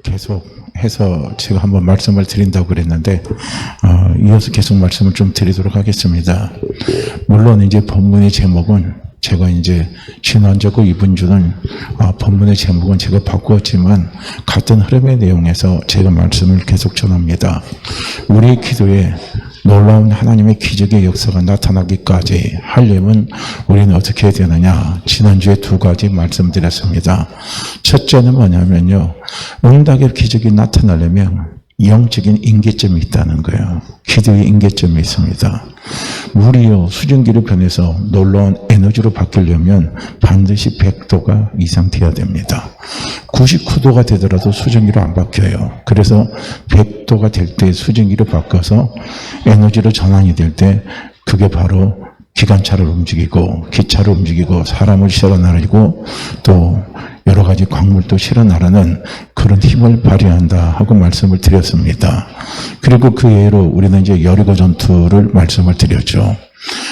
계속해서 제가 한번 말씀을 드린다고 그랬는데 이어서 계속 말씀을 좀 드리도록 하겠습니다. 물론 이제 본문의 제목은 제가 이제 지난주고 이번 주는 본문의 제목은 제가 바꾸었지만 같은 흐름의 내용에서 제가 말씀을 계속 전합니다. 우리의 기도에 놀라운 하나님의 기적의 역사가 나타나기까지 하려면 우리는 어떻게 해야 되느냐? 지난주에 두 가지 말씀드렸습니다. 첫째는 뭐냐면요. 응답의 기적이 나타나려면 영적인 임계점이 있다는 거예요. 기도의 임계점이 있습니다. 물이요, 수증기로 변해서 놀라운 에너지로 바뀌려면 반드시 100도가 이상 돼야 됩니다. 99도가 되더라도 수증기로 안 바뀌어요. 그래서 100도가 될 때 수증기로 바꿔서 에너지로 전환이 될 때 그게 바로 기관차를 움직이고 기차를 움직이고 사람을 실어 나르고 또 여러 가지 광물도 실어 나르는 그런 힘을 발휘한다 하고 말씀을 드렸습니다. 그리고 그 예로 우리는 이제 여리고 전투를 말씀을 드렸죠.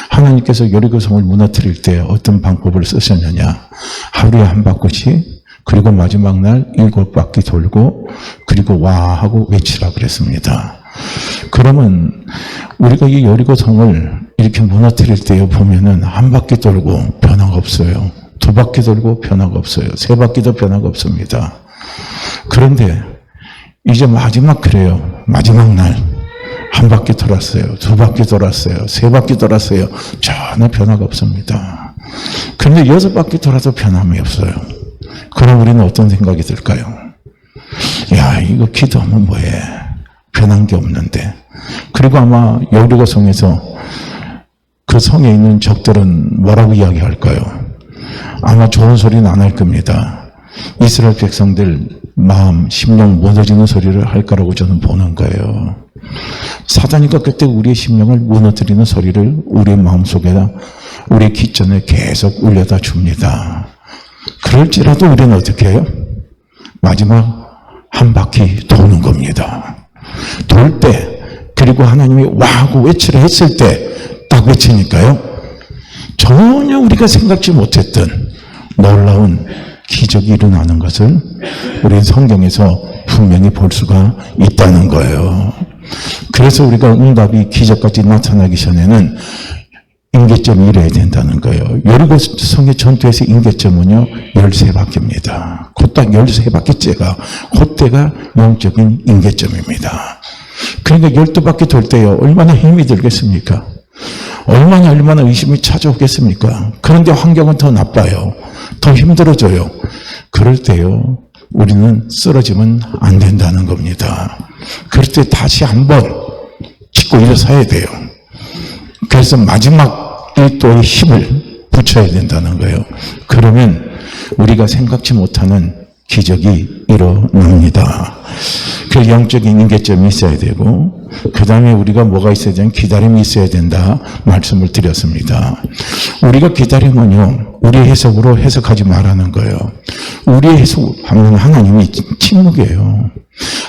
하나님께서 여리고 성을 무너뜨릴 때 어떤 방법을 쓰셨느냐. 하루에 한 바퀴씩 그리고 마지막 날 7바퀴 돌고 그리고 와 하고 외치라 그랬습니다. 그러면 우리가 이 여리고 성을 이렇게 무너뜨릴 때 보면은 한 바퀴 돌고 변화가 없어요. 두 바퀴 돌고 변화가 없어요. 세 바퀴도 변화가 없습니다. 그런데 이제 마지막 그래요. 마지막 날 한 바퀴 돌았어요. 두 바퀴 돌았어요. 세 바퀴 돌았어요. 전혀 변화가 없습니다. 그런데 6바퀴 돌아도 변함이 없어요. 그럼 우리는 어떤 생각이 들까요? 야, 이거 기도하면 뭐해? 변한 게 없는데. 그리고 아마 여리고 성에서 그 성에 있는 적들은 뭐라고 이야기할까요? 아마 좋은 소리는 안 할 겁니다. 이스라엘 백성들 마음, 심령 무너지는 소리를 할 거라고 저는 보는 거예요. 사단이가 그때 우리의 심령을 무너뜨리는 소리를 우리의 마음속에다, 우리의 기전에 계속 울려다 줍니다. 그럴지라도 우리는 어떻게 해요? 마지막 한 바퀴 도는 겁니다. 돌 때, 그리고 하나님이 와 하고 외치라 했을 때 딱 외치니까요. 전혀 우리가 생각지 못했던 놀라운 기적이 일어나는 것을 우리 성경에서 분명히 볼 수가 있다는 거예요. 그래서 우리가 응답이 기적까지 나타나기 전에는 임계점이 이래야 된다는 거예요. 여리고 성의 전투에서 임계점은요 13바퀴입니다. 그 딱 13바퀴째가 그때가 영적인 임계점입니다. 그러니까 12바퀴 돌 때요 얼마나 힘이 들겠습니까? 얼마나 의심이 찾아오겠습니까? 그런데 환경은 더 나빠요. 더 힘들어져요. 그럴 때요 우리는 쓰러지면 안 된다는 겁니다. 그럴 때 다시 한번 짚고 일어서야 돼요. 그래서 마지막 1도의 힘을 붙여야 된다는 거예요. 그러면 우리가 생각지 못하는 기적이 일어납니다. 그 영적인 임계점이 있어야 되고 그 다음에 우리가 뭐가 있어야 되는 기다림이 있어야 된다 말씀을 드렸습니다. 우리가 기다림은요 우리의 해석으로 해석하지 말라는 거예요. 우리의 해석하면 하나님이 침묵이에요.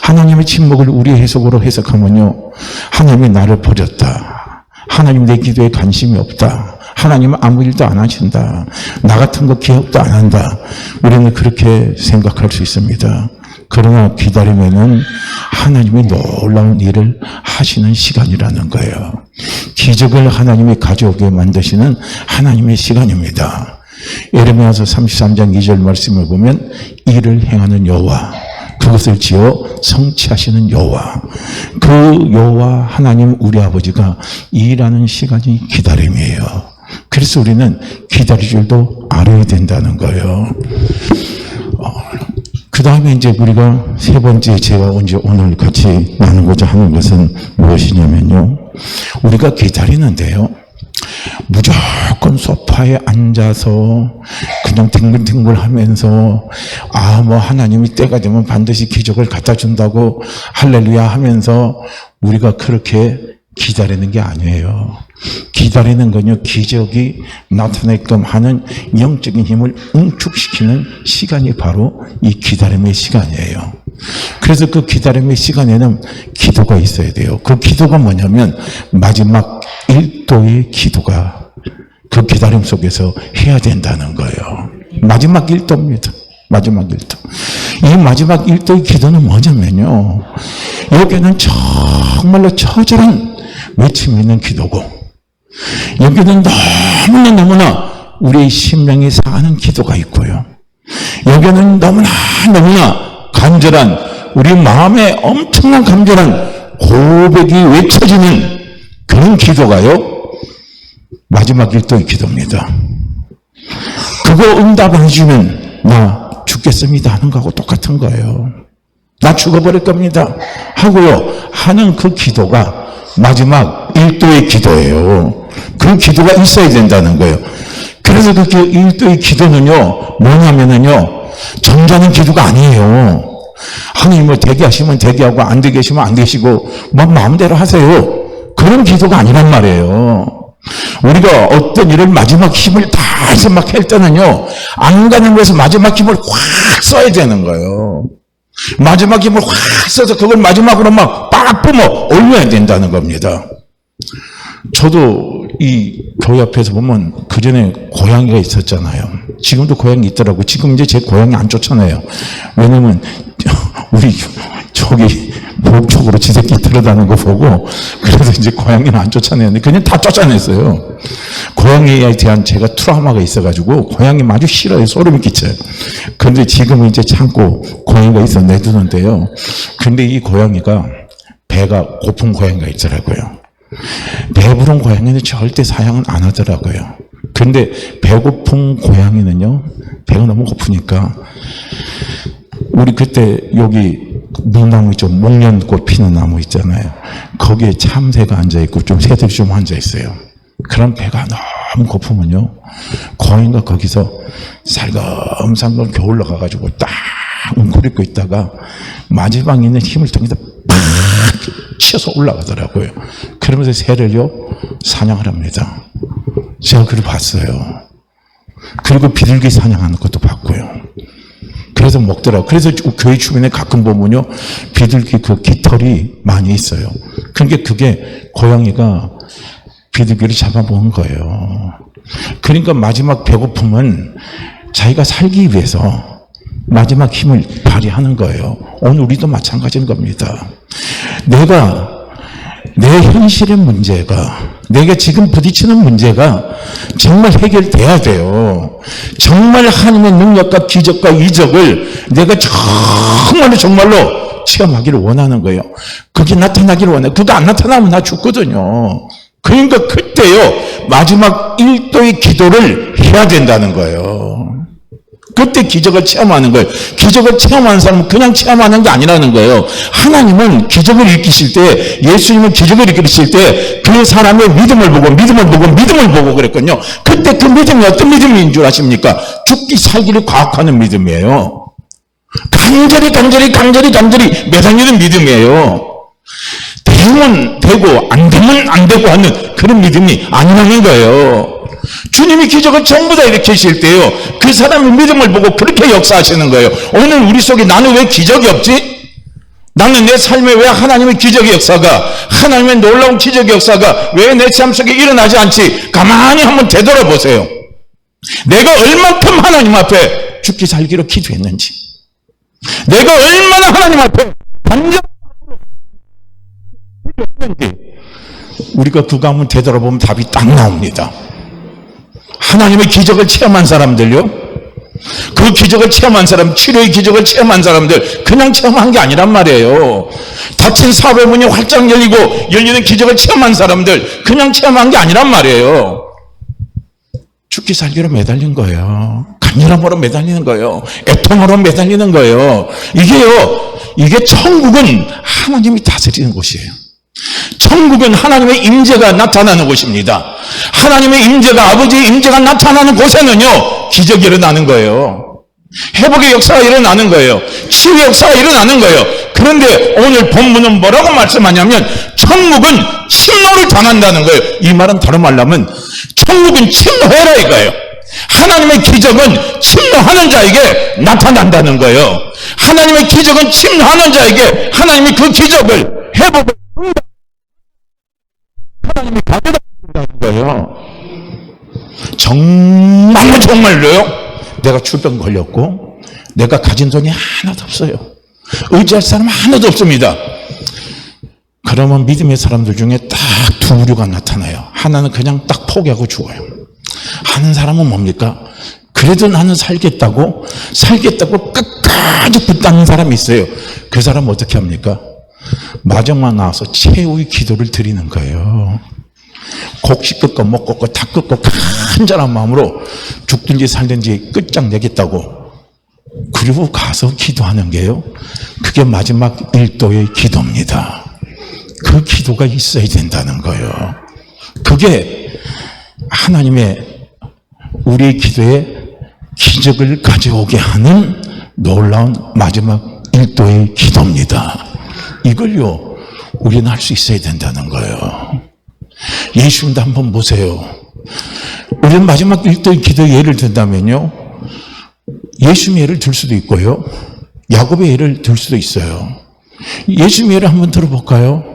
하나님의 침묵을 우리의 해석으로 해석하면요 하나님이 나를 버렸다. 하나님 내 기도에 관심이 없다. 하나님은 아무 일도 안 하신다. 나 같은 거 기억도 안 한다. 우리는 그렇게 생각할 수 있습니다. 그러나 기다림에는 하나님이 놀라운 일을 하시는 시간이라는 거예요. 기적을 하나님이 가져오게 만드시는 하나님의 시간입니다. 예레미야서 33장 2절 말씀을 보면 이를 행하는 여호와 그것을 지어 성취하시는 여호와 그 여호와 하나님 우리 아버지가 일하는 시간이 기다림이에요. 그래서 우리는 기다릴 줄도 알아야 된다는 거예요. 그 다음에 이제 우리가 세 번째 제가 오늘 같이 나누고자 하는 것은 무엇이냐면요. 우리가 기다리는데요. 무조건 소파에 앉아서 그냥 뒹굴뒹굴 하면서 뭐 하나님이 때가 되면 반드시 기적을 갖다 준다고 할렐루야 하면서 우리가 그렇게 기다리는 게 아니에요. 기다리는 건요 기적이 나타내게끔 하는 영적인 힘을 응축시키는 시간이 바로 이 기다림의 시간이에요. 그래서 그 기다림의 시간에는 기도가 있어야 돼요. 그 기도가 뭐냐면 마지막 1도의 기도가 그 기다림 속에서 해야 된다는 거예요. 마지막 1도입니다. 마지막 1도. 이 마지막 일도의 기도는 뭐냐면요, 여기는 정말로 처절한 외침이 있는 기도고, 여기는 너무나 우리의 심령이 상하는 기도가 있고요, 여기는 너무나 간절한, 우리 마음에 엄청난 간절한 고백이 외쳐지는 그런 기도가요, 마지막 일도의 기도입니다. 그거 응답 안 해주면 나 죽겠습니다 하는 거하고 똑같은 거예요. 나 죽어버릴 겁니다 하고요 하는 그 기도가 마지막 일도의 기도예요. 그 기도가 있어야 된다는 거예요. 그래서 그 일도의 기도는요 뭐냐면은요, 정자는 기도가 아니에요. 하나님 뭐 대기하시면 대기하고 안 되시면 안 되시고 뭐 마음대로 하세요, 그런 기도가 아니란 말이에요. 우리가 어떤 일을 마지막 힘을 다해서 막 할 때는요, 안 가는 곳에서 마지막 힘을 확 써야 되는 거예요. 마지막 힘을 확 써서 그걸 마지막으로 막 빡 뿜어 올려야 된다는 겁니다. 저도 이 교회 앞에서 보면 그전에 고양이가 있었잖아요. 지금도 고양이 있더라고요. 지금 이제 제 고양이 안 쫓아내요. 왜냐면 우리 저기 보육쪽으로 지 새끼 들어다니는 거 보고, 그래서 이제 고양이는 안 쫓아내는데 그냥 다 쫓아냈어요. 고양이에 대한 제가 트라우마가 있어가지고 고양이 아주 싫어요. 소름이 끼쳐요. 그런데 지금은 이제 참고 고양이가 있어 내두는데요, 근데 이 고양이가 배가 고픈 고양이가 있더라고요. 배부른 고양이는 절대 사냥은 안 하더라고요. 근데 배고픈 고양이는요, 배가 너무 고프니까, 우리 그때 여기 목나무 있죠, 목련꽃 피는 나무 있잖아요, 거기에 참새가 앉아있고 좀 새들이 좀 앉아있어요. 그럼 배가 너무 고프면요, 고양이가 거기서 살금살금 겨울로 가가지고 딱 웅크리고 있다가 마지막에 있는 힘을 통해서 팍 치어서 올라가더라고요. 그러면서 새를요 사냥을 합니다. 제가 그걸 봤어요. 그리고 비둘기 사냥하는 것도 봤고요. 그래서 먹더라고요. 그래서 교회 주변에 가끔 보면요, 비둘기 그 깃털이 많이 있어요. 그러니까 그게 고양이가 비둘기를 잡아먹은 거예요. 그러니까 마지막 배고픔은 자기가 살기 위해서 마지막 힘을 발휘하는 거예요. 오늘 우리도 마찬가지인 겁니다. 내가 내 현실의 문제가, 내가 지금 부딪히는 문제가 정말 해결돼야 돼요. 정말 하나님의 능력과 기적과 이적을 내가 정말로 체험하기를 원하는 거예요. 그게 나타나기를 원해요. 그거 안 나타나면 나 죽거든요. 그러니까 그때요, 마지막 일도의 기도를 해야 된다는 거예요. 그때 기적을 체험하는 거예요. 기적을 체험하는 사람은 그냥 체험하는 게 아니라는 거예요. 하나님은 기적을 일으키실 때, 예수님은 기적을 일으키실 때 그 사람의 믿음을 보고 그랬거든요. 그때 그 믿음이 어떤 믿음인 줄 아십니까? 죽기 살기를 과학하는 믿음이에요. 간절히 매달리는 믿음이에요. 되면 되고 안 되면 안 되고 하는 그런 믿음이 아니라는 거예요. 주님이 기적을 전부 다 일으키실 때요, 그 사람의 믿음을 보고 그렇게 역사하시는 거예요. 오늘 우리 속에 나는 왜 기적이 없지? 나는 내 삶에 왜 하나님의 기적의 역사가, 하나님의 놀라운 기적의 역사가 왜 내 삶 속에 일어나지 않지? 가만히 한번 되돌아보세요. 내가 얼만큼 하나님 앞에 죽기 살기로 기도했는지, 내가 얼마나 하나님 앞에 간절히 기도했는지, 우리가 그거 한번 되돌아보면 답이 딱 나옵니다. 하나님의 기적을 체험한 사람들요, 그 기적을 체험한 사람, 치료의 기적을 체험한 사람들, 그냥 체험한 게 아니란 말이에요. 닫힌 사업의 문이 활짝 열리고 열리는 기적을 체험한 사람들, 그냥 체험한 게 아니란 말이에요. 죽기 살기로 매달린 거예요. 간절함으로 매달리는 거예요. 애통으로 매달리는 거예요. 이게 천국은 하나님이 다스리는 곳이에요. 천국은 하나님의 임재가 나타나는 곳입니다. 하나님의 임재가, 아버지의 임재가 나타나는 곳에는요, 기적이 일어나는 거예요. 회복의 역사가 일어나는 거예요. 치유의 역사가 일어나는 거예요. 그런데 오늘 본문은 뭐라고 말씀하냐면, 천국은 침노를 당한다는 거예요. 이 말은 다른 말로 하면 천국은 침노해라 이거예요. 하나님의 기적은 침노하는 자에게 나타난다는 거예요. 하나님의 기적은 침노하는 자에게 하나님이 그 기적을 회복을 하나님이 가져다 준다는 거예요. 정말로요, 내가 출병 걸렸고 내가 가진 돈이 하나도 없어요. 의지할 사람 하나도 없습니다. 그러면 믿음의 사람들 중에 딱 두 부류가 나타나요. 하나는 그냥 딱 포기하고 죽어요. 하는 사람은 뭡니까? 그래도 나는 살겠다고 끝까지 붙잡는 사람이 있어요. 그 사람은 어떻게 합니까? 마지막 나와서 최후의 기도를 드리는 거예요. 곡식 꺾고 못 꺾고 다 꺾고 간절한 마음으로 죽든지 살든지 끝장내겠다고 그리고 가서 기도하는 게요. 그게 마지막 일도의 기도입니다. 그 기도가 있어야 된다는 거예요. 그게 하나님의 우리의 기도에 기적을 가져오게 하는 놀라운 마지막 일도의 기도입니다. 이걸요 우리는 할 수 있어야 된다는 거예요. 예수님도 한번 보세요. 우리는 마지막 일도의 기도 예를 든다면요, 예수님의 예를 들 수도 있고요, 야곱의 예를 들 수도 있어요. 예수님의 예를 한번 들어볼까요?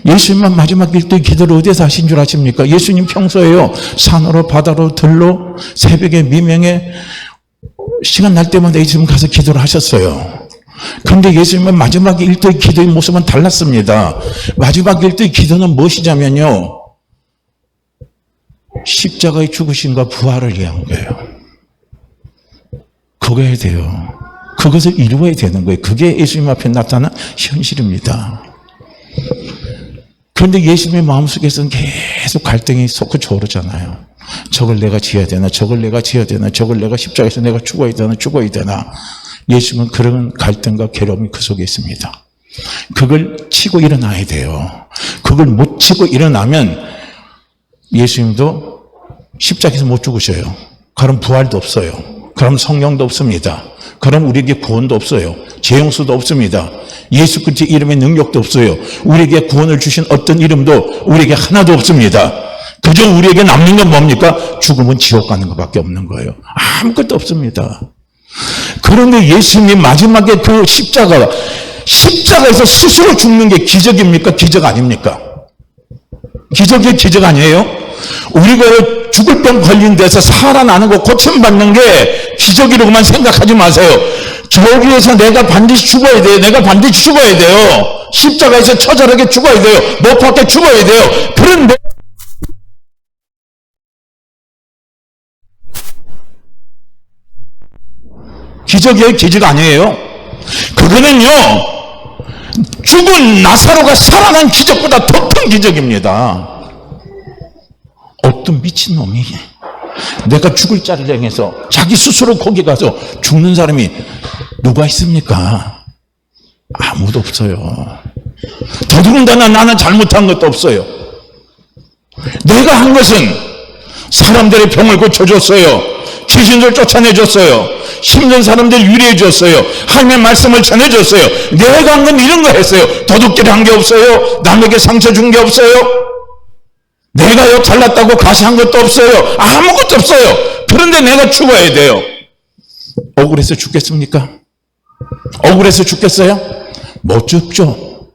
예수님만 마지막 일도의 기도를 어디서 하신 줄 아십니까? 예수님 평소에요, 산으로 바다로 들로 새벽에 미명에 시간 날 때마다 예수님 가서 기도를 하셨어요. 그런데 예수님은 마지막 일도의 기도의 모습은 달랐습니다. 마지막 일도의 기도는 무엇이냐면요, 십자가의 죽으심과 부활을 위한 거예요. 그거 해야 돼요. 그것을 이루어야 되는 거예요. 그게 예수님 앞에 나타난 현실입니다. 그런데 예수님의 마음속에서는 계속 갈등이 솟구쳐 오르잖아요. 저걸 내가 지어야 되나, 저걸 내가 지어야 되나, 저걸 내가 십자가에서 내가 죽어야 되나. 예수님은 그런 갈등과 괴로움이 그 속에 있습니다. 그걸 치고 일어나야 돼요. 그걸 못 치고 일어나면 예수님도 십자가에서 못 죽으셔요. 그럼 부활도 없어요. 그럼 성령도 없습니다. 그럼 우리에게 구원도 없어요. 죄용서도 없습니다. 예수 그리스도의 이름의 능력도 없어요. 우리에게 구원을 주신 어떤 이름도 우리에게 하나도 없습니다. 그저 우리에게 남는 건 뭡니까? 죽으면 지옥 가는 것밖에 없는 거예요. 아무것도 없습니다. 그런데 예수님이 마지막에 그 십자가에서 스스로 죽는 게 기적입니까? 기적 아닙니까? 기적이 기적 아니에요? 우리가 죽을 병 걸린 데서 살아나는 거 고침받는 게 기적이라고만 생각하지 마세요. 저기에서 내가 반드시 죽어야 돼요. 내가 반드시 죽어야 돼요. 십자가에서 처절하게 죽어야 돼요. 못 박혀 죽어야 돼요. 그런데 기적이에요? 기적 아니에요? 그거는요, 죽은 나사로가 살아난 기적보다 더 큰 기적입니다. 어떤 미친놈이 내가 죽을 자리를 향해서 자기 스스로 거기 가서 죽는 사람이 누가 있습니까? 아무도 없어요. 더더군다나 나는 잘못한 것도 없어요. 내가 한 것은 사람들의 병을 고쳐줬어요. 귀신들 쫓아내줬어요. 힘든 사람들 유리해줬어요. 하나님의 말씀을 전해줬어요. 내가 한 건 이런 거 했어요. 도둑질 한 게 없어요. 남에게 상처 준 게 없어요. 내가요 잘났다고 가시한 것도 없어요. 아무것도 없어요. 그런데 내가 죽어야 돼요. 억울해서 죽겠습니까? 억울해서 죽겠어요? 못 죽죠.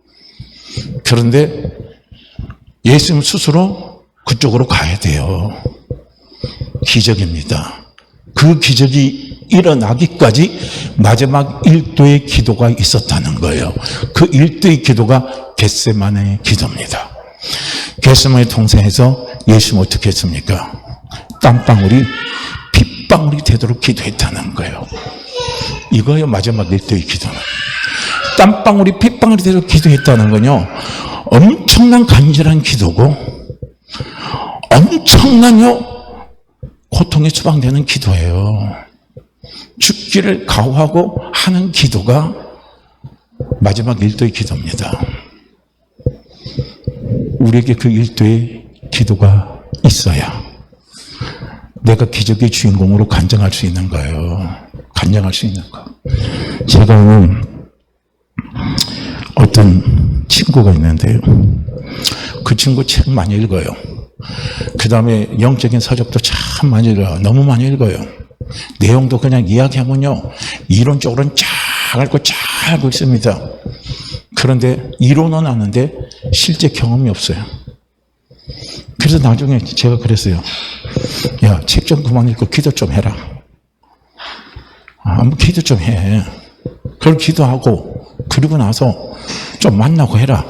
그런데 예수님 스스로 그쪽으로 가야 돼요. 기적입니다. 그 기적이 일어나기까지 마지막 일도의 기도가 있었다는 거예요. 그 일도의 기도가 겟세마네의 기도입니다. 겟세마네 동산에서 예수님은 어떻게 했습니까? 땀방울이 핏방울이 되도록 기도했다는 거예요. 이거예요, 마지막 일도의 기도는. 땀방울이 핏방울이 되도록 기도했다는 건요, 엄청난 간절한 기도고 엄청난요 고통에 처방되는 기도예요. 죽기를 각오하고 하는 기도가 마지막 일도의 기도입니다. 우리에게 그 일도의 기도가 있어야 내가 기적의 주인공으로 간증할 수 있는 거예요. 간증할 수 있는 거. 제가 오늘 어떤 친구가 있는데요. 그 친구 책 많이 읽어요. 그 다음에 영적인 서적도 참 많이 읽어요. 너무 많이 읽어요. 내용도 그냥 이야기하면요, 이론적으로는 쫙 알고 있습니다. 그런데 이론은 아는데 실제 경험이 없어요. 그래서 나중에 제가 그랬어요. 야, 책 좀 그만 읽고 기도 좀 해라. 한번 기도 좀 해. 그걸 기도하고 그리고 나서 좀 만나고 해라.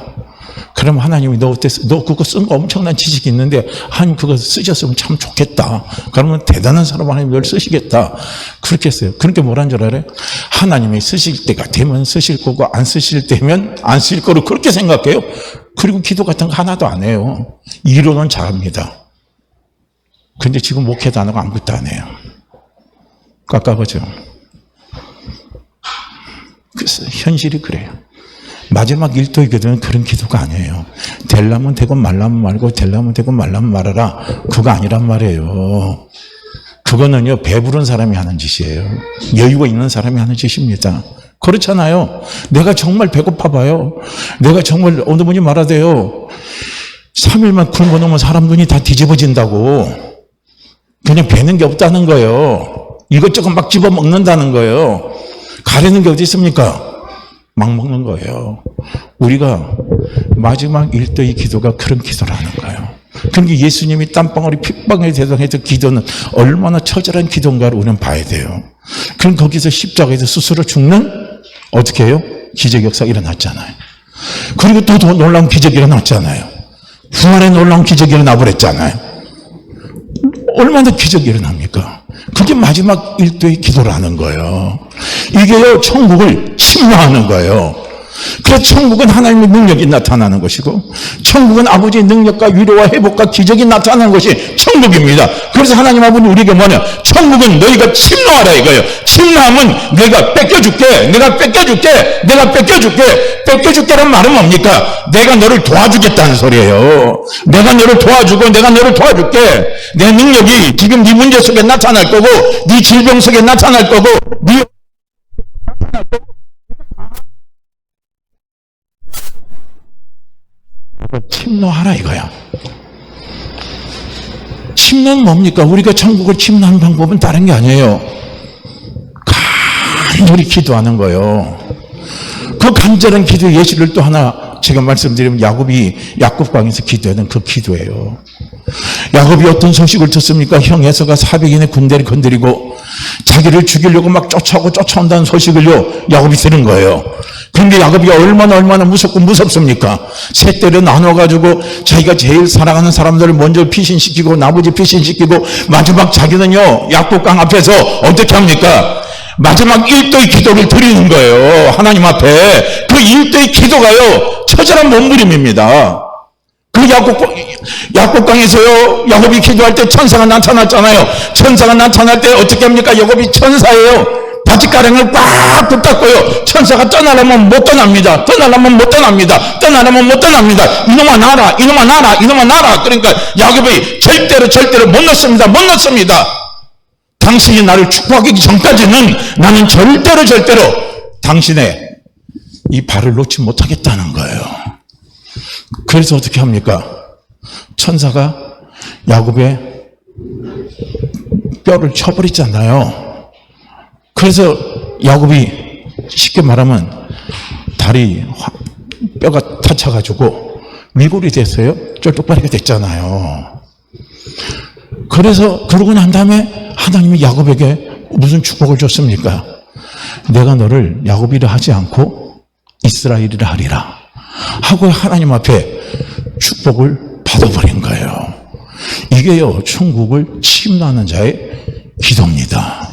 그러면 하나님이 너 어땠어? 너 그거 쓴 거 엄청난 지식이 있는데 하나님 그거 쓰셨으면 참 좋겠다. 그러면 대단한 사람 하나님 널 쓰시겠다. 그렇게 했어요. 그러니까 뭐라는 줄 알아요? 하나님이 쓰실 때가 되면 쓰실 거고 안 쓰실 때면 안 쓰실 거로 그렇게 생각해요. 그리고 기도 같은 거 하나도 안 해요. 이론은 잘합니다. 근데 지금 목회도 안 하고 아무것도 안 해요. 깝깝하죠. 그래서 현실이 그래요. 마지막 일도이거든 그런 기도가 아니에요. 되려면 되고 말라면 말고 되려면 되고 말라면 말아라. 그거 아니란 말이에요. 그거는요 배부른 사람이 하는 짓이에요. 여유가 있는 사람이 하는 짓입니다. 그렇잖아요. 내가 정말 배고파 봐요. 내가 정말 어느 분이 말하대요. 3일만 굶어 놓으면 사람 눈이 다 뒤집어진다고. 그냥 배는 게 없다는 거예요. 이것저것 막 집어먹는다는 거예요. 가리는 게 어디 있습니까? 막 먹는 거예요. 우리가 마지막 일도의 기도가 그런 기도라는 거예요. 그러니까 예수님이 땀방울이 핏방울이 대동했던 기도는 얼마나 처절한 기도인가를 우리는 봐야 돼요. 그럼 거기서 십자가에서 스스로 죽는 어떻게 해요? 기적 역사가 일어났잖아요. 그리고 또 놀라운 기적이 일어났잖아요. 부활의 놀라운 기적이 일어나버렸잖아요. 얼마나 기적이 일어납니까? 그게 마지막 일도의 기도라는 거예요. 이게요, 천국을 침노하는 거예요. 그래서 천국은 하나님의 능력이 나타나는 것이고, 천국은 아버지의 능력과 위로와 회복과 기적이 나타나는 것이 천국입니다. 그래서 하나님 아버지 우리에게 뭐냐? 천국은 너희가 침노하라 이거예요. 침노하면 내가 뺏겨줄게, 내가 뺏겨줄게, 내가 뺏겨줄게. 뺏겨줄게란 말은 뭡니까? 내가 너를 도와주겠다는 소리예요. 내가 너를 도와주고 내가 너를 도와줄게. 내 능력이 지금 네 문제 속에 나타날 거고, 네 질병 속에 나타날 거고, 네 침노하라 이거야. 침노는 뭡니까? 우리가 천국을 침노하는 방법은 다른 게 아니에요. 간절히 기도하는 거예요. 그 간절한 기도의 예시를 또 하나 제가 말씀드리면 야곱강에서 기도하는 그 기도예요. 야곱이 어떤 소식을 듣습니까? 형 에서가 400인의 군대를 건드리고 자기를 죽이려고 막 쫓아온다는 소식을요 야곱이 들은 거예요. 그런데 야곱이 얼마나 무섭고 무섭습니까? 세 때로 나눠가지고 자기가 제일 사랑하는 사람들을 먼저 피신시키고 나머지 피신시키고 마지막 자기는요 야곱강 앞에서 어떻게 합니까? 마지막 일도의 기도를 드리는 거예요. 하나님 앞에. 그 일도의 기도가요 처절한 몸부림입니다. 그 야곱강에서요 야곱이 기도할 때 천사가 나타났잖아요. 천사가 나타날 때 어떻게 합니까? 야곱이 천사예요. 바짓가랑을 꽉 붙잡고요. 천사가 떠나려면 못 떠납니다. 떠나려면 못 떠납니다. 떠나려면 못 떠납니다. 이놈아 나라, 이놈아 나라, 이놈아 나라. 그러니까 야곱이 절대로 못 놓습니다. 못 놓습니다. 당신이 나를 축복하기 전까지는 나는 절대로 당신의 이 발을 놓지 못하겠다는 거예요. 그래서 어떻게 합니까? 천사가 야곱의 뼈를 쳐버리잖아요. 그래서 야곱이 쉽게 말하면 다리 뼈가 다쳐가지고 미골이 됐어요. 쫄뚝바리가 됐잖아요. 그래서 그러고 난 다음에 하나님이 야곱에게 무슨 축복을 줬습니까? 내가 너를 야곱이라 하지 않고 이스라엘이라 하리라 하고 하나님 앞에 축복을 받아버린 거예요. 이게요 천국을 침노하는 자의 기도입니다.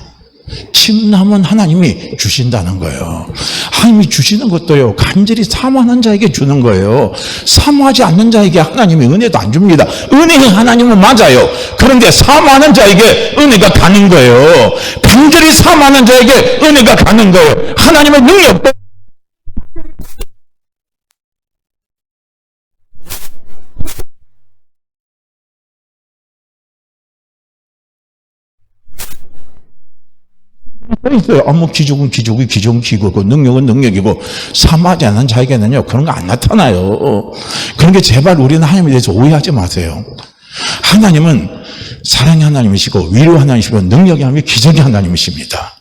침노하면 하나님이 주신다는 거예요. 하나님이 주시는 것도요 간절히 사모하는 자에게 주는 거예요. 사모하지 않는 자에게 하나님이 은혜도 안 줍니다. 은혜는 하나님은 맞아요. 그런데 사모하는 자에게 은혜가 가는 거예요. 간절히 사모하는 자에게 은혜가 가는 거예요. 하나님의 능력 있어요. 기적은 기적이 기적은 기적이고 능력은 능력이고 사모하지 않는 자에게는요 그런 거 안 나타나요. 그러니까 제발 우리는 하나님에 대해서 오해하지 마세요. 하나님은 사랑의 하나님이시고 위로 하나님이시고 능력의 하나님, 기적의 하나님이십니다.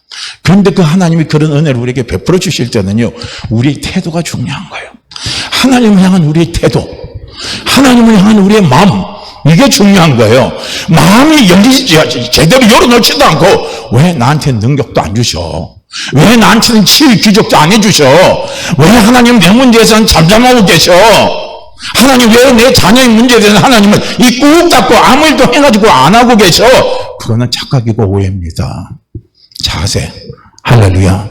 그런데 그 하나님이 그런 은혜를 우리에게 베풀어 주실 때는요 우리의 태도가 중요한 거예요. 하나님을 향한 우리의 태도, 하나님을 향한 우리의 마음, 이게 중요한 거예요. 마음이 제대로 열어놓지도 않고 왜 나한테 능력도 안 주셔? 왜 나한테는 치유 기적도 안 해주셔? 왜 하나님 내 문제에서는 잠잠하고 계셔? 하나님 왜 내 자녀의 문제에 대해서 하나님은 이 꾹 닫고 아무 일도 해가지고 안 하고 계셔? 그거는 착각이고 오해입니다. 자세, 할렐루야.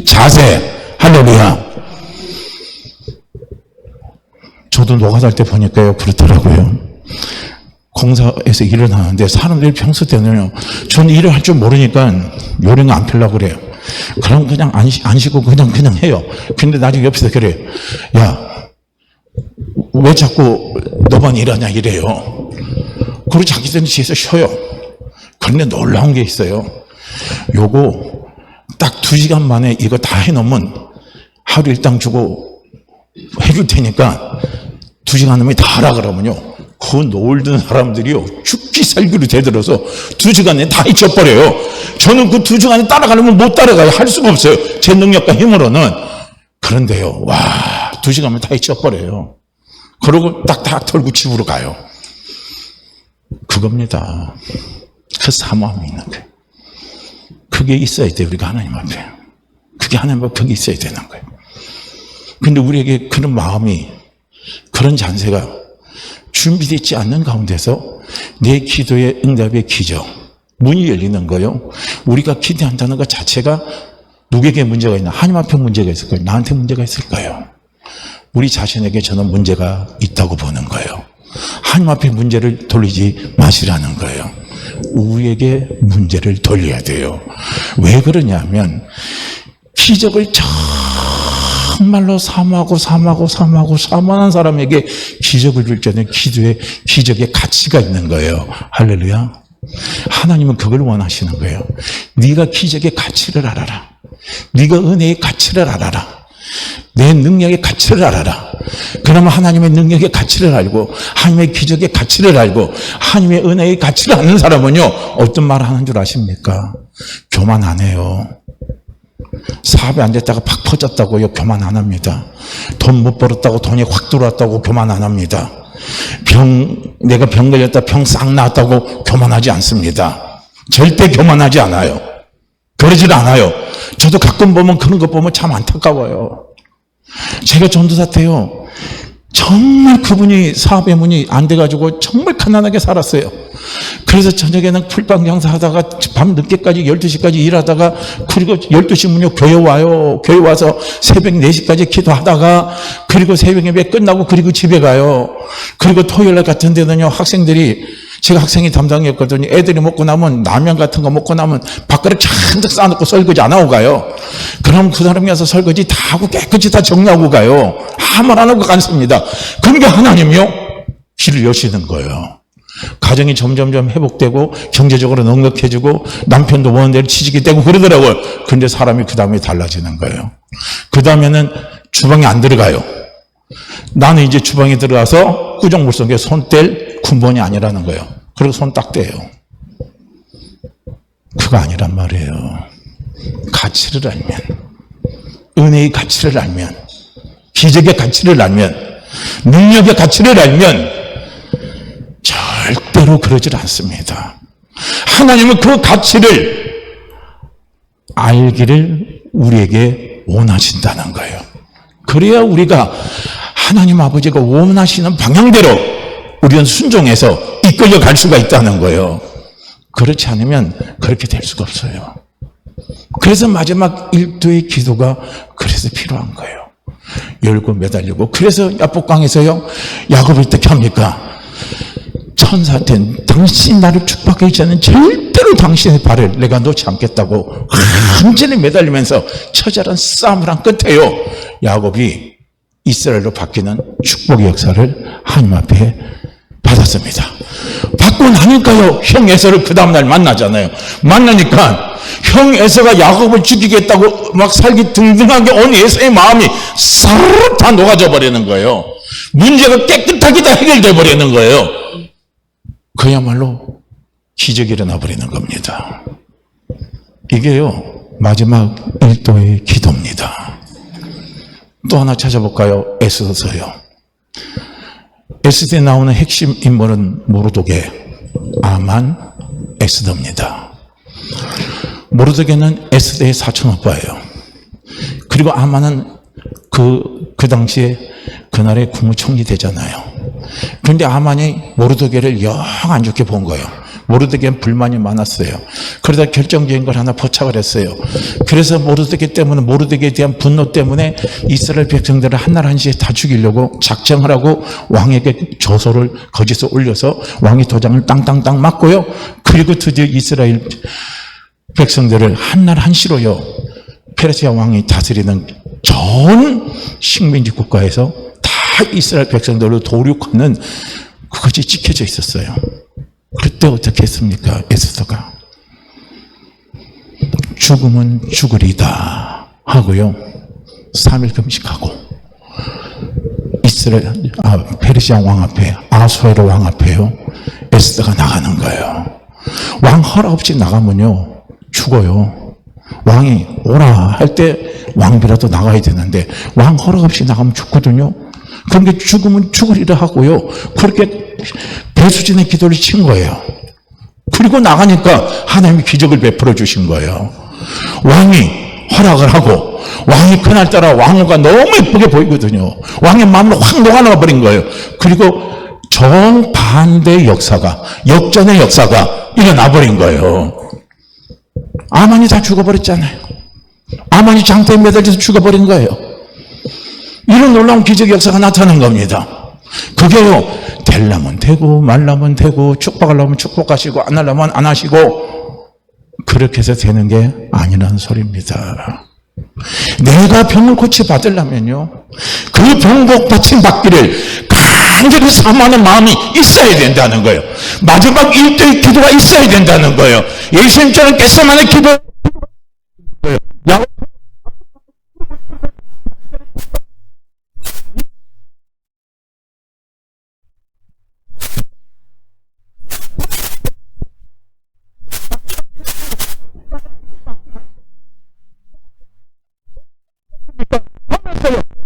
자세, 할렐루야. 저도 노가다 할 때 보니까요, 그렇더라고요. 공사에서 일을 하는데 사람들이 평소 때는요, 저는 일을 할 줄 모르니까 요령 안 펴려고 그래요. 그럼 그냥 안 쉬고 그냥 해요. 근데 나중에 옆에서 그래요. 야, 왜 자꾸 너만 일하냐 이래요. 그리고 자기들은 뒤에서 쉬어요. 그런데 놀라운 게 있어요. 요거 딱 2시간 만에 이거 다 해놓으면 하루 일당 주고 해줄 테니까 2시간 후에 다 하라 그러면요, 그 놀던 사람들이요 죽기 살기로 대들어서 2시간에 다 잊혀버려요. 저는 그 2시간에 따라가려면 못 따라가요. 할 수가 없어요. 제 능력과 힘으로는. 그런데요, 와, 2시간면 다 잊혀버려요. 그러고 딱딱 털고 집으로 가요. 그겁니다. 그 사모함이 있는 거예요. 그게 있어야 돼요. 우리가 하나님 앞에. 그게 하나님 앞에 그게 있어야 되는 거예요. 근데 우리에게 그런 마음이, 그런 잔세가 준비되지 않는 가운데서 내 기도의 응답의 기적, 문이 열리는 거요. 우리가 기대한다는 것 자체가 누구에게 문제가 있나? 하나님 앞에 문제가 있을까요? 나한테 문제가 있을까요? 우리 자신에게 저는 문제가 있다고 보는 거예요. 하나님 앞에 문제를 돌리지 마시라는 거예요. 우리에게 문제를 돌려야 돼요. 왜 그러냐면 기적을 정말로 사모하고 사모하는 사람에게 기적을 줄 때는 기적의 가치가 있는 거예요. 할렐루야. 하나님은 그걸 원하시는 거예요. 네가 기적의 가치를 알아라. 네가 은혜의 가치를 알아라. 내 능력의 가치를 알아라. 그러면 하나님의 능력의 가치를 알고 하나님의 기적의 가치를 알고 하나님의 은혜의 가치를 아는 사람은요, 어떤 말을 하는 줄 아십니까? 교만 안 해요. 사업이 안 됐다가 팍 퍼졌다고요, 교만 안 합니다. 돈 못 벌었다고 돈이 확 들어왔다고 교만 안 합니다. 내가 병 걸렸다 병 싹 나았다고 교만하지 않습니다. 절대 교만하지 않아요. 그러질 않아요. 저도 가끔 보면 그런 거 보면 참 안타까워요. 제가 전도사 때요, 정말 그분이 사업의 문이 안 돼가지고 정말 가난하게 살았어요. 그래서 저녁에는 풀빵 장사하다가 밤 늦게까지 12시까지 일하다가, 그리고 12시면요 교회 와요. 교회 와서 새벽 4시까지 기도하다가, 그리고 새벽 예배 끝나고 그리고 집에 가요. 그리고 토요일 날 같은 데는요, 학생들이, 제가 학생이 담당이었거든요. 애들이 먹고 나면 라면 같은 거 먹고 나면 밥그릇 잔뜩 쌓아놓고 설거지 안 하고 가요. 그럼 그 사람이 와서 설거지 다 하고 깨끗이 다 정리하고 가요. 아무 말 안 하고 간습니다. 그러니까 하나님이요, 길을 여시는 거예요. 가정이 점점점 회복되고 경제적으로 넉넉해지고 남편도 원하는 대로 취직이 되고 그러더라고요. 근데 사람이 그 다음에 달라지는 거예요. 그 다음에는 주방에 안 들어가요. 나는 이제 주방에 들어가서 꾸정물속에 손 뗄 군번이 아니라는 거예요. 그리고 손 딱 떼요. 그거 아니란 말이에요. 가치를 알면, 은혜의 가치를 알면, 기적의 가치를 알면, 능력의 가치를 알면 절대로 그러질 않습니다. 하나님은 그 가치를 알기를 우리에게 원하신다는 거예요. 그래야 우리가 하나님 아버지가 원하시는 방향대로 우리는 순종해서 이끌려 갈 수가 있다는 거예요. 그렇지 않으면 그렇게 될 수가 없어요. 그래서 마지막 1도의 기도가 그래서 필요한 거예요. 열고 매달리고. 그래서 야복강에서요, 야곱이 어떻게 합니까? 천사한테 당신이 나를 축복하기 전에 절대로 당신의 발을 내가 놓지 않겠다고 완전히 매달리면서 처절한 싸움을 한 끝에요, 야곱이 이스라엘로 바뀌는 축복의 역사를 하나님 앞에 받았습니다. 받고 나니까요, 형 에서를 그 다음날 만나잖아요. 만나니까 형 에서가 야곱을 죽이겠다고 막 살기 등등하게 온 에서의 마음이 사르르 다 녹아져 버리는 거예요. 문제가 깨끗하게 다 해결돼 버리는 거예요. 그야말로 기적이 일어나 버리는 겁니다. 이게요, 마지막 1도의 기도입니다. 또 하나 찾아볼까요? 에스더서요. 에스더에 나오는 핵심 인물은 모르도게, 아만, 에스더입니다. 모르드게는 에스더의 사촌 오빠예요. 그리고 아만은 그 당시에 그날의 국무총리 되잖아요. 그런데 아만이 모르드게를 영 안 좋게 본 거예요. 모르드게는 불만이 많았어요. 그러다 결정적인 걸 하나 포착을 했어요. 그래서 모르드게 때문에, 모르드게에 대한 분노 때문에 이스라엘 백성들을 한날 한시에 다 죽이려고 작정을 하고 왕에게 조서를 거기서 올려서 왕이 도장을 땅땅땅 맞고요. 그리고 드디어 이스라엘 백성들을 한날 한시로요, 페르시아 왕이 다스리는 전 식민지 국가에서 다 이스라엘 백성들로 도륙하는 그것이 찍혀져 있었어요. 그때 어떻게 했습니까? 에스더가 죽음은 죽으리다 하고요, 3일 금식하고 페르시아 왕 앞에, 아수에로 왕 앞에요, 에스더가 나가는 거예요. 왕 허락 없이 나가면요 죽어요. 왕이 오라 할 때 왕비라도 나가야 되는데 왕 허락 없이 나가면 죽거든요. 그런데 죽으면 죽으리라 하고요, 그렇게 배수진의 기도를 친 거예요. 그리고 나가니까 하나님이 기적을 베풀어 주신 거예요. 왕이 허락을 하고, 왕이 그날따라 왕후가 너무 예쁘게 보이거든요. 왕의 마음으로 확 녹아나가 버린 거예요. 그리고 정반대의 역사가, 역전의 역사가 일어나 버린 거예요. 아만이 다 죽어버렸잖아요. 아만이 장대에 매달려서 죽어버린 거예요. 이런 놀라운 기적 역사가 나타난 겁니다. 그게요, 되려면 되고 말려면 되고 축복하려면 축복하시고 안 하려면 안 하시고 그렇게 해서 되는 게 아니라는 소리입니다. 내가 병을 고쳐받으려면요, 그 병 받기를 간절히 사모하는 마음이 있어야 된다는 거예요. 마지막 1대1 기도가 있어야 된다는 거예요. 예수님처럼 겟세마네 기도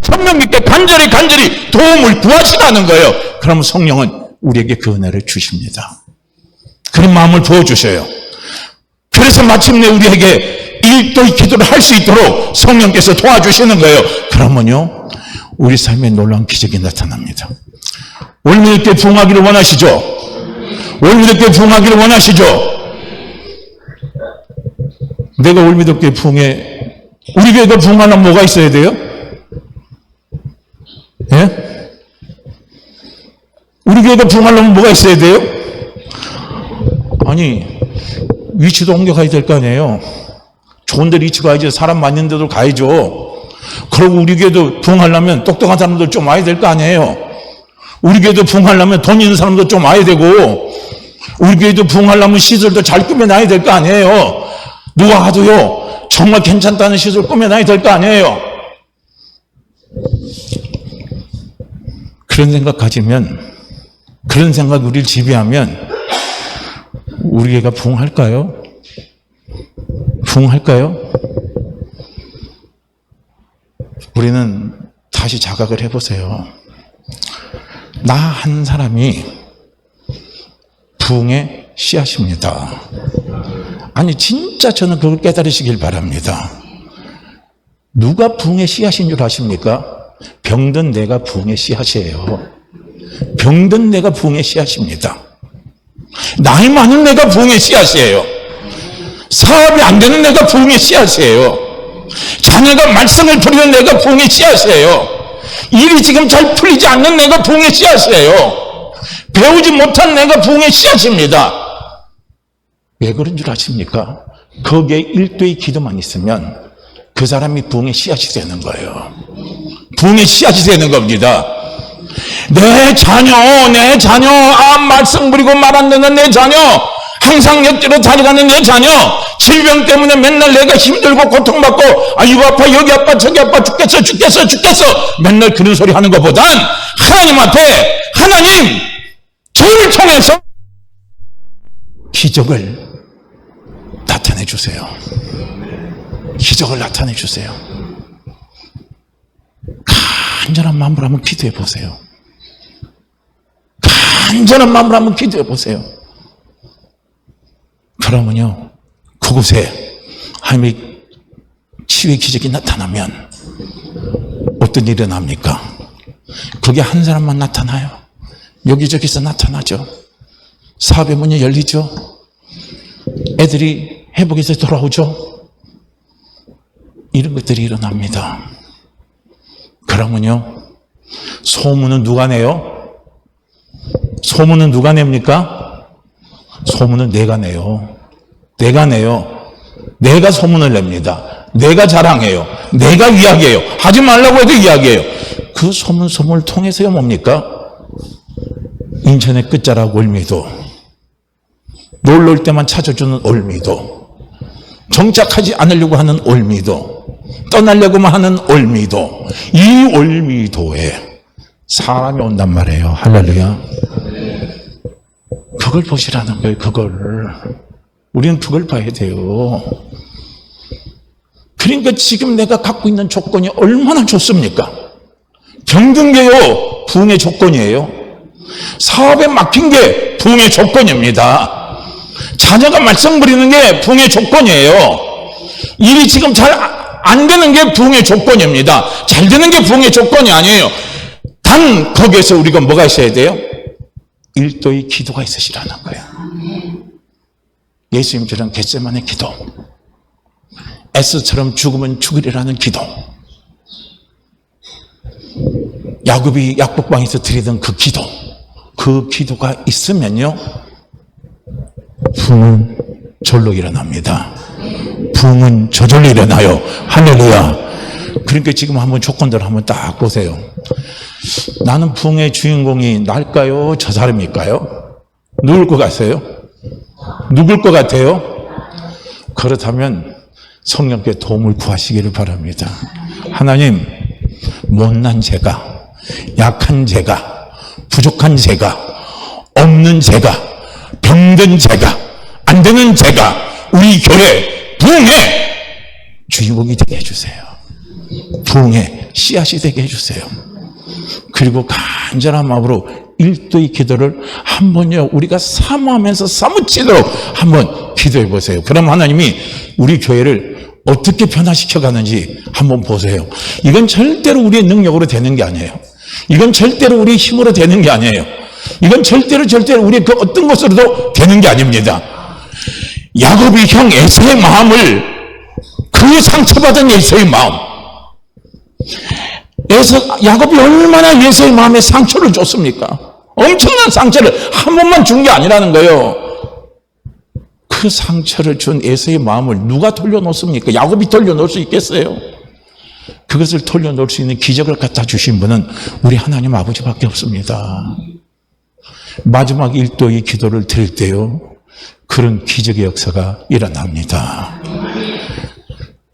성령 믿게 간절히 도움을 구하시라는 거예요. 그러면 성령은 우리에게 그 은혜를 주십니다. 그런 마음을 부어주셔요. 그래서 마침내 우리에게 일도의 기도를 할 수 있도록 성령께서 도와주시는 거예요. 그러면요, 우리 삶에 놀라운 기적이 나타납니다. 올미도교회 부흥하기를 원하시죠? 올미도교회 부흥하기를 원하시죠? 내가 올미도교회 부흥에, 우리 교회가 부흥하려면 뭐가 있어야 돼요? 예? 우리 교회가 부흥하려면 뭐가 있어야 돼요? 아니, 위치도 옮겨가야 될 거 아니에요. 좋은 데 위치 가야죠. 사람 많은 데도 가야죠. 그리고 우리 교회도 부흥하려면 똑똑한 사람들 좀 와야 될 거 아니에요. 우리 교회도 부흥하려면 돈 있는 사람도 좀 와야 되고, 우리 교회도 부흥하려면 시설도 잘 꾸며놔야 될 거 아니에요. 누가 가도요, 정말 괜찮다는 시설 꾸며놔야 될 거 아니에요. 그런 생각 가지면, 그런 생각 우리를 지배하면 우리 교회가 부흥할까요? 부흥할까요? 우리는 다시 자각을 해보세요. 나 한 사람이 부흥의 씨앗입니다. 아니, 진짜 저는 그걸 깨달으시길 바랍니다. 누가 부흥의 씨앗인 줄 아십니까? 병든 내가 부흥의 씨앗이에요. 병든 내가 부흥의 씨앗입니다. 나이 많은 내가 부흥의 씨앗이에요. 사업이 안 되는 내가 부흥의 씨앗이에요. 자녀가 말썽을 부리는 내가 부흥의 씨앗이에요. 일이 지금 잘 풀리지 않는 내가 부흥의 씨앗이에요. 배우지 못한 내가 부흥의 씨앗입니다. 왜 그런 줄 아십니까? 거기에 일도의 기도만 있으면 그 사람이 부흥의 씨앗이 되는 거예요. 부흥의 씨앗이 되는 겁니다. 내 자녀, 말썽 부리고 말 안 듣는 내 자녀, 항상 옆뒤로 다니가는 내 자녀, 질병 때문에 맨날 내가 힘들고 고통받고, 이거 아파, 여기 아파, 저기 아파, 죽겠어, 맨날 그런 소리 하는 것보단 하나님 앞에, 하나님, 저를 통해서 기적을 나타내 주세요. 기적을 나타내 주세요. 간절한 마음으로 한번 기도해 보세요. 간절한 마음으로 한번 기도해 보세요. 그러면요, 그곳에 하나님의 치유의 기적이 나타나면 어떤 일이 일어납니까? 그게 한 사람만 나타나요? 여기저기서 나타나죠. 사업의 문이 열리죠. 애들이 회복해서 돌아오죠. 이런 것들이 일어납니다. 그러면요, 소문은 누가 내요? 소문은 누가 냅니까? 소문은 내가 내요. 내가 내요. 내가 소문을 냅니다. 내가 자랑해요. 내가 이야기해요. 하지 말라고 해도 이야기해요. 그 소문을 통해서요, 뭡니까? 인천의 끝자락 올미도, 놀러 올 때만 찾아주는 올미도, 정착하지 않으려고 하는 올미도, 떠나려고만 하는 올미도, 이 올미도에 사람이 온단 말이에요. 할렐루야. 그걸 보시라는 거예요. 그걸. 우리는 그걸 봐야 돼요. 그러니까 지금 내가 갖고 있는 조건이 얼마나 좋습니까? 병든 게요, 부흥의 조건이에요. 사업에 막힌 게 부흥의 조건입니다. 자녀가 말썽 부리는 게 부흥의 조건이에요. 일이 지금 잘 안 되는 게 부흥의 조건입니다. 잘 되는 게 부흥의 조건이 아니에요. 단 거기에서 우리가 뭐가 있어야 돼요? 일도의 기도가 있으시라는 거예요. 예수님처럼 겟세마네 기도, 에스처럼 죽으면 죽으리라는 기도, 야곱이 약복방에서 드리던 그 기도, 그 기도가 있으면요, 부흥은 절로 일어납니다. 부흥은 저절로 일어나요. 할렐루야. 그러니까 지금 한번 조건들 한번 딱 보세요. 나는 부흥의 주인공이 날까요? 저 사람일까요? 누굴 것 같아요? 누굴 것 같아요? 그렇다면 성령께 도움을 구하시기를 바랍니다. 하나님, 못난 제가, 약한 제가, 부족한 제가, 없는 제가, 병든 제가, 안 되는 제가, 우리 교회 부흥의 주인공이 되게 해주세요. 부흥의 씨앗이 되게 해주세요. 그리고 간절한 마음으로 일도의 기도를 한번요, 우리가 사모하면서 사무치도록 한번 기도해 보세요. 그럼 하나님이 우리 교회를 어떻게 변화시켜 가는지 한번 보세요. 이건 절대로 우리의 능력으로 되는 게 아니에요. 이건 절대로 우리의 힘으로 되는 게 아니에요. 이건 절대로 우리의 그 어떤 것으로도 되는 게 아닙니다. 야곱이 형 에서의 마음을, 그 상처받은 에서의 마음, 야곱이 얼마나 에서의 마음에 상처를 줬습니까? 엄청난 상처를 한 번만 준 게 아니라는 거예요. 그 상처를 준 에서의 마음을 누가 돌려놓습니까? 야곱이 돌려놓을 수 있겠어요? 그것을 돌려놓을 수 있는 기적을 갖다 주신 분은 우리 하나님 아버지밖에 없습니다. 마지막 일도의 기도를 드릴 때요, 그런 기적의 역사가 일어납니다.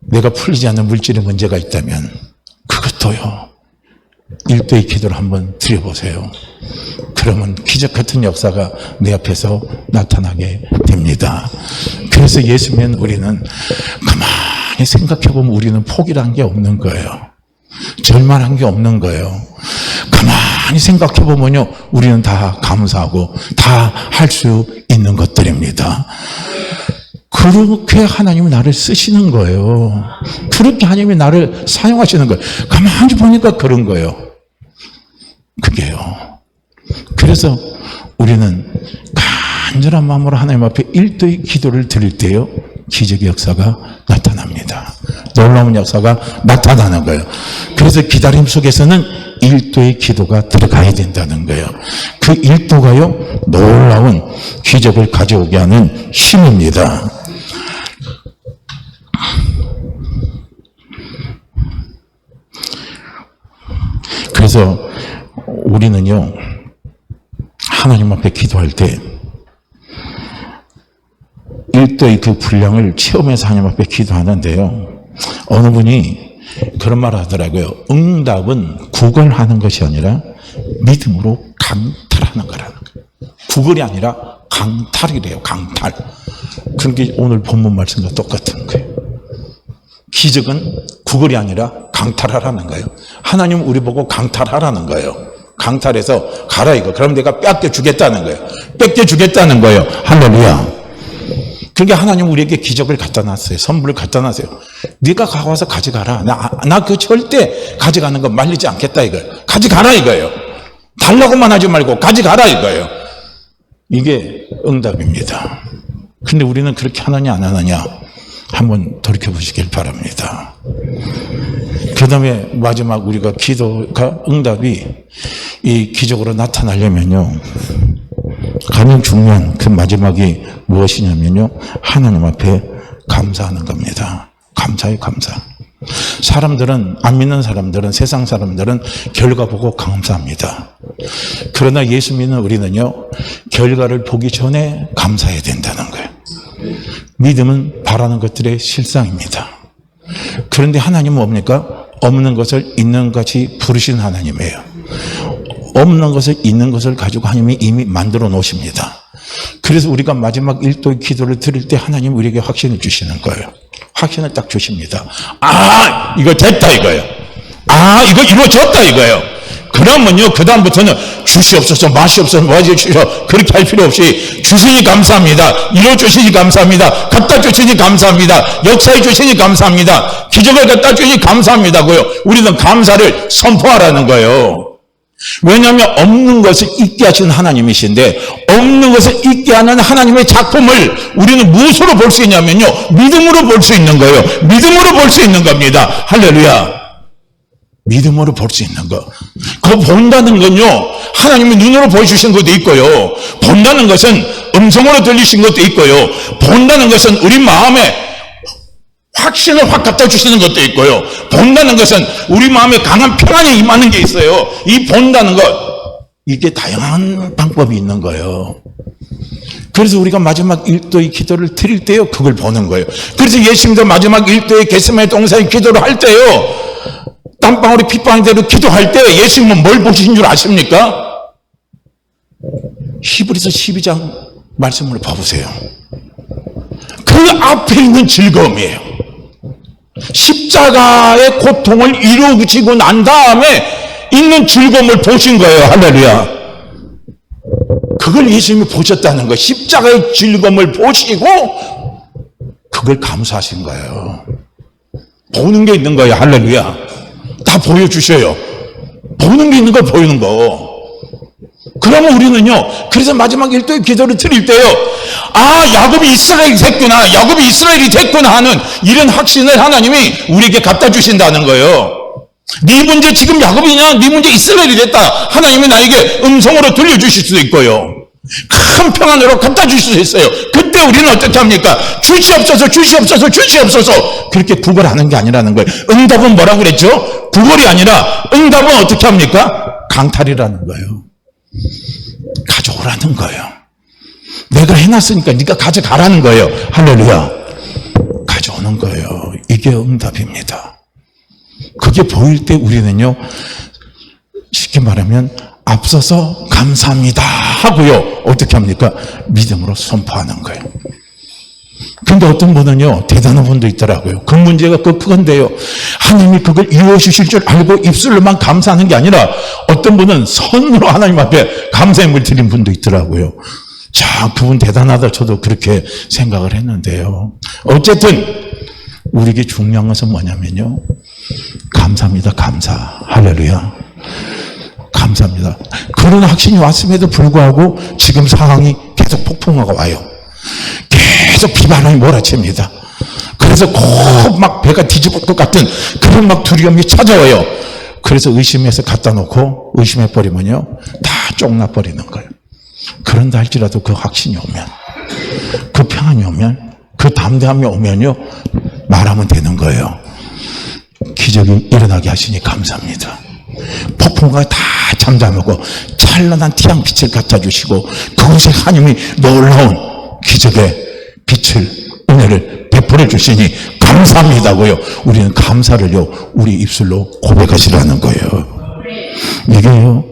내가 풀리지 않는 물질의 문제가 있다면 그것도요, 일도의 기도를 한번 드려보세요. 그러면 기적 같은 역사가 내 앞에서 나타나게 됩니다. 그래서 예수면 우리는 가만히 생각해보면 우리는 포기란 게 없는 거예요. 절망한 게 없는 거예요. 가만히 생각해보면요, 우리는 다 감사하고 다 할 수 있는 것들입니다. 그렇게 하나님이 나를 쓰시는 거예요. 그렇게 하나님이 나를 사용하시는 거예요. 가만히 보니까 그런 거예요. 그게요. 그래서 우리는 간절한 마음으로 하나님 앞에 일도의 기도를 드릴 때요, 기적의 역사가 나타납니다. 놀라운 역사가 나타나는 거예요. 그래서 기다림 속에서는 일도의 기도가 들어가야 된다는 거예요. 그 일도가요, 놀라운 기적을 가져오게 하는 힘입니다. 그래서 우리는요, 하나님 앞에 기도할 때 일도의 그 분량을 체험해서 하나님 앞에 기도하는데요, 어느 분이 그런 말 하더라고요. 응답은 구걸하는 것이 아니라 믿음으로 강탈하는 거라는 거예요. 구걸이 아니라 강탈이래요. 강탈. 그게 오늘 본문 말씀과 똑같은 거예요. 기적은 구걸이 아니라 강탈하라는 거예요. 하나님은 우리 보고 강탈하라는 거예요. 강탈해서 가라 이거. 그럼 내가 뺏겨주겠다는 거예요. 뺏겨주겠다는 거예요. 할렐루야. 그러니까 하나님 우리에게 기적을 갖다 놨어요. 선물을 갖다 놨어요. 네가 가와서 가져가라. 나 그 절대 가져가는 거 말리지 않겠다 이거예요. 가져가라 이거예요. 달라고만 하지 말고 가져가라 이거예요. 이게 응답입니다. 근데 우리는 그렇게 하느냐 안 하느냐 한번 돌이켜보시길 바랍니다. 그 다음에 마지막 우리가 기도가 응답이 이 기적으로 나타나려면요, 가장 중요한 그 마지막이 무엇이냐면요, 하나님 앞에 감사하는 겁니다. 감사해요, 감사. 사람들은, 안 믿는 사람들은, 세상 사람들은 결과 보고 감사합니다. 그러나 예수 믿는 우리는요, 결과를 보기 전에 감사해야 된다는 거예요. 믿음은 바라는 것들의 실상입니다. 그런데 하나님은 뭡니까? 없는 것을 있는 것이 부르신 하나님이에요. 없는 것을 있는 것을 가지고 하나님이 이미 만들어 놓으십니다. 그래서 우리가 마지막 1도의 기도를 드릴 때 하나님 우리에게 확신을 주시는 거예요. 확신을 딱 주십니다. 아, 이거 됐다 이거예요. 아, 이거 이루어졌다 이거예요. 그러면요, 그 다음부터는 주시옵소서, 마시옵소서, 모아주시오, 그렇게 할 필요 없이 주시니 감사합니다. 이루어주시니 감사합니다. 갖다 주시니 감사합니다. 역사해 주시니 감사합니다. 기적을 갖다 주시니 감사합니다고요. 우리는 감사를 선포하라는 거예요. 왜냐하면 없는 것을 있게 하신 하나님이신데, 없는 것을 있게 하는 하나님의 작품을 우리는 무엇으로 볼 수 있냐면요, 믿음으로 볼 수 있는 거예요. 믿음으로 볼 수 있는 겁니다. 할렐루야. 믿음으로 볼 수 있는 거. 그거 본다는 건요, 하나님이 눈으로 보여주신 것도 있고요, 본다는 것은 음성으로 들리신 것도 있고요, 본다는 것은 우리 마음에 확신을 확 갖다 주시는 것도 있고요, 본다는 것은 우리 마음에 강한 평안이 임하는 게 있어요. 이 본다는 것, 이게 다양한 방법이 있는 거예요. 그래서 우리가 마지막 1도의 기도를 드릴 때요, 그걸 보는 거예요. 그래서 예수님도 마지막 1도의 겟세마네 동산의 기도를 할 때요, 땀방울이 핏방울대로 기도할 때 예수님은 뭘 보신 줄 아십니까? 히브리서 12장 말씀을 봐보세요. 그 앞에 있는 즐거움이에요. 십자가의 고통을 이루어지고 난 다음에 있는 즐거움을 보신 거예요. 할렐루야. 그걸 예수님이 보셨다는 거예요. 십자가의 즐거움을 보시고 그걸 감사하신 거예요. 보는 게 있는 거예요. 할렐루야. 다 보여주셔요. 보는 게 있는 걸 보이는 거. 그러면 우리는요, 그래서 마지막 1도의 기도를 드릴 때요, 아, 야곱이 이스라엘이 됐구나, 야곱이 이스라엘이 됐구나 하는 이런 확신을 하나님이 우리에게 갖다 주신다는 거예요. 네 문제 지금 야곱이냐, 네 문제 이스라엘이 됐다, 하나님이 나에게 음성으로 들려주실 수도 있고요, 큰 평안으로 갖다 주실 수 있어요. 그때 우리는 어떻게 합니까? 주시옵소서, 주시옵소서, 주시옵소서, 그렇게 구걸하는 게 아니라는 거예요. 응답은 뭐라고 그랬죠? 구걸이 아니라 응답은 어떻게 합니까? 강탈이라는 거예요. 가져오라는 거예요. 내가 해놨으니까 네가 가져가라는 거예요. 할렐루야. 가져오는 거예요. 이게 응답입니다. 그게 보일 때 우리는요, 쉽게 말하면 앞서서 감사합니다 하고요, 어떻게 합니까? 믿음으로 선포하는 거예요. 근데 어떤 분은요, 대단한 분도 있더라고요. 그 문제가 그건데요, 하나님이 그걸 이루어 주실 줄 알고 입술로만 감사하는 게 아니라 어떤 분은 손으로 하나님 앞에 감사함을 드린 분도 있더라고요. 자, 그분 대단하다, 저도 그렇게 생각을 했는데요, 어쨌든 우리에게 중요한 것은 뭐냐면요, 감사합니다. 감사. 할렐루야. 감사합니다. 그런 확신이 왔음에도 불구하고 지금 상황이 계속 폭풍우가 와요. 계속 비바람이 몰아칩니다. 그래서 꼭 막 배가 뒤집을 것 같은 그런 막 두려움이 찾아와요. 그래서 의심해서 갖다 놓고 의심해버리면요, 다 쫑나버리는 거예요. 그런다 할지라도 그 확신이 오면, 그 평안이 오면, 그 담대함이 오면요, 말하면 되는 거예요. 기적이 일어나게 하시니 감사합니다. 폭풍우가 다 잠잠하고 찬란한 태양빛을 갖다 주시고 그곳에 하나님이 놀라운 기적의 빛을, 은혜를 베풀어 주시니 감사합니다고요. 우리는 감사를요, 우리 입술로 고백하시라는 거예요. 이게요,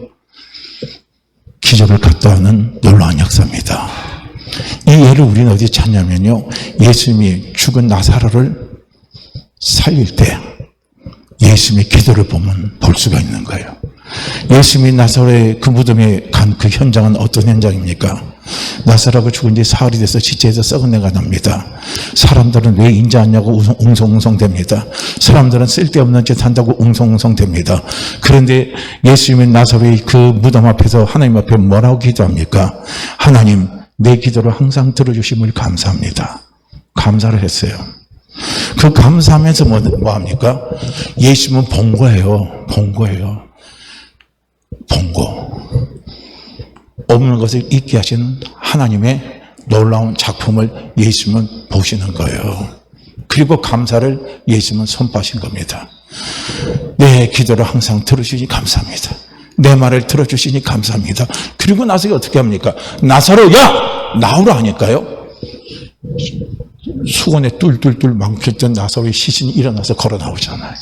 기적을 갖다 하는 놀라운 역사입니다. 이 예를 우리는 어디 찾냐면요, 예수님이 죽은 나사로를 살릴 때 예수님의 기도를 보면 볼 수가 있는 거예요. 예수님이 나사로의 그 무덤에 간 그 현장은 어떤 현장입니까? 나사로가 죽은 지 사흘이 돼서 지체에서 썩은 내가 납니다. 사람들은 왜 인자하냐고 웅성웅성됩니다. 사람들은 쓸데없는 짓 한다고 웅성웅성됩니다. 그런데 예수님은 나사로의 그 무덤 앞에서 하나님 앞에 뭐라고 기도합니까? 하나님, 내 기도를 항상 들어주심을 감사합니다. 감사를 했어요. 그 감사하면서 뭐 합니까? 예수님은 본 거예요. 본 거예요. 본 거. 없는 것을 있게 하시는 하나님의 놀라운 작품을 예수님은 보시는 거예요. 그리고 감사를 예수님은 선포하신 겁니다. 내 기도를 항상 들어주시니 감사합니다. 내 말을 들어주시니 감사합니다. 그리고 나서 어떻게 합니까? 나사로야! 나오라 하니까요. 수건에 뚫뚫뚫 막혔던 나사로의 시신이 일어나서 걸어 나오잖아요.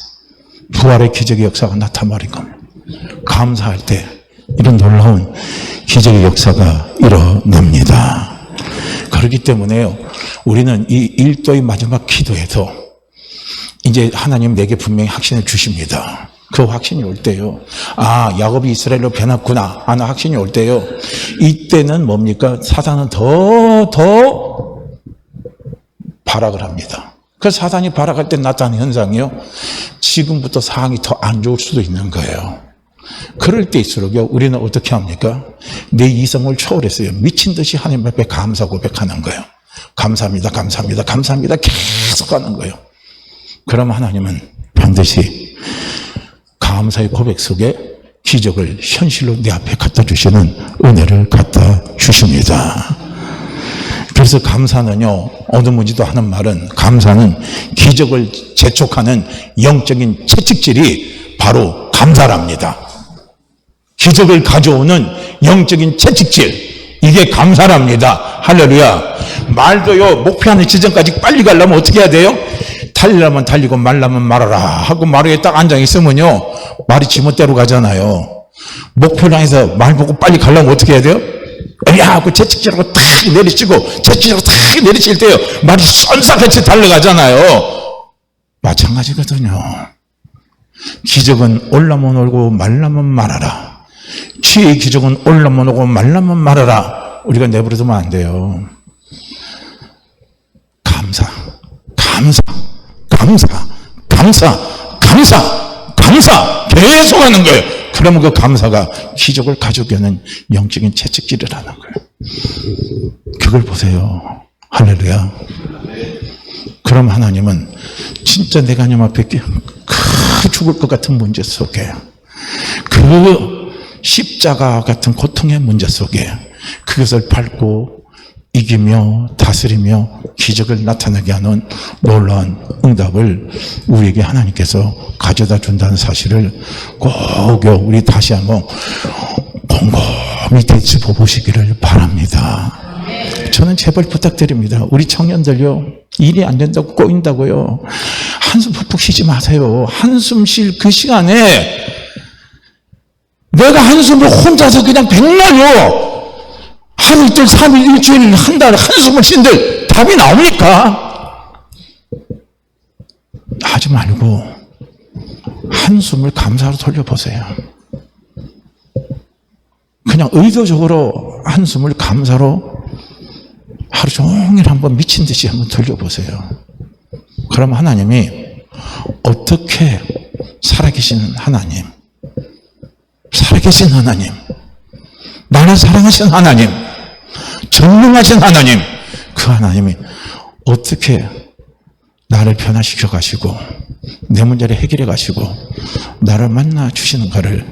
부활의 기적의 역사가 나타나버린 겁니다. 감사할 때 이런 놀라운 기적의 역사가 일어납니다. 그렇기 때문에요, 우리는 이 일도의 마지막 기도에서 이제 하나님 내게 분명히 확신을 주십니다. 그 확신이 올 때요, 아, 야곱이 이스라엘로 변했구나 하는 확신이 올 때요, 이때는 뭡니까? 사단은 더 발악을 합니다. 그 사단이 발악할 때 나타나는 현상이요, 지금부터 상황이 더 안 좋을 수도 있는 거예요. 그럴 때일수록요, 우리는 어떻게 합니까? 내 이성을 초월했어요. 미친 듯이 하나님 앞에 감사 고백하는 거예요. 감사합니다, 감사합니다, 감사합니다. 계속 하는 거예요. 그럼 하나님은 반드시 감사의 고백 속에 기적을 현실로 내 앞에 갖다 주시는 은혜를 갖다 주십니다. 그래서 감사는요, 어느무지도 하는 말은, 감사는 기적을 재촉하는 영적인 채찍질이 바로 감사랍니다. 기적을 가져오는 영적인 채찍질, 이게 감사랍니다. 할렐루야. 말도요, 목표하는 지점까지 빨리 가려면 어떻게 해야 돼요? 달리려면 달리고 말라면 말아라 하고 마루에 딱 앉아 있으면요, 말이 지멋대로 가잖아요. 목표를 향해서 말 보고 빨리 가려면 어떻게 해야 돼요? 야 하고 채찍질하고 탁 내리치고 채찍질하고 탁 내리칠 때요, 말이 쏜사같이 달려가잖아요. 마찬가지거든요. 기적은 올라면 올고 말라면 말아라. 치의 기적은 올라면 오고 말라면 말아라. 우리가 내버려두면 안 돼요. 감사, 감사, 감사, 감사, 감사, 감사 계속 하는 거예요. 그러면 그 감사가 기적을 가져오게 하는 영적인 채찍질을 하는 거예요. 그걸 보세요. 할렐루야. 그럼 하나님은 진짜 내가 하나님 앞에 죽을 것 같은 문제 속에, 그 십자가 같은 고통의 문제 속에 그것을 밟고 이기며 다스리며 기적을 나타나게 하는 놀라운 응답을 우리에게 하나님께서 가져다 준다는 사실을 꼭 우리 다시 한번 곰곰이 되짚어 보시기를 바랍니다. 저는 제발 부탁드립니다. 우리 청년들요, 일이 안 된다고 꼬인다고요, 한숨 푹푹 쉬지 마세요. 한숨 쉴 그 시간에 내가 한숨을 혼자서 그냥 백날요, 하루 이틀, 3일, 일주일, 한 달 한숨을 쉰들 답이 나옵니까? 하지 말고 한숨을 감사로 돌려보세요. 그냥 의도적으로 한숨을 감사로 하루 종일 한번 미친 듯이 한번 돌려보세요. 그럼 하나님이 어떻게 살아계신 하나님, 살아계신 하나님, 나를 사랑하신 하나님, 전능하신 하나님, 그 하나님이 어떻게 나를 변화시켜 가시고 내 문제를 해결해 가시고 나를 만나 주시는가를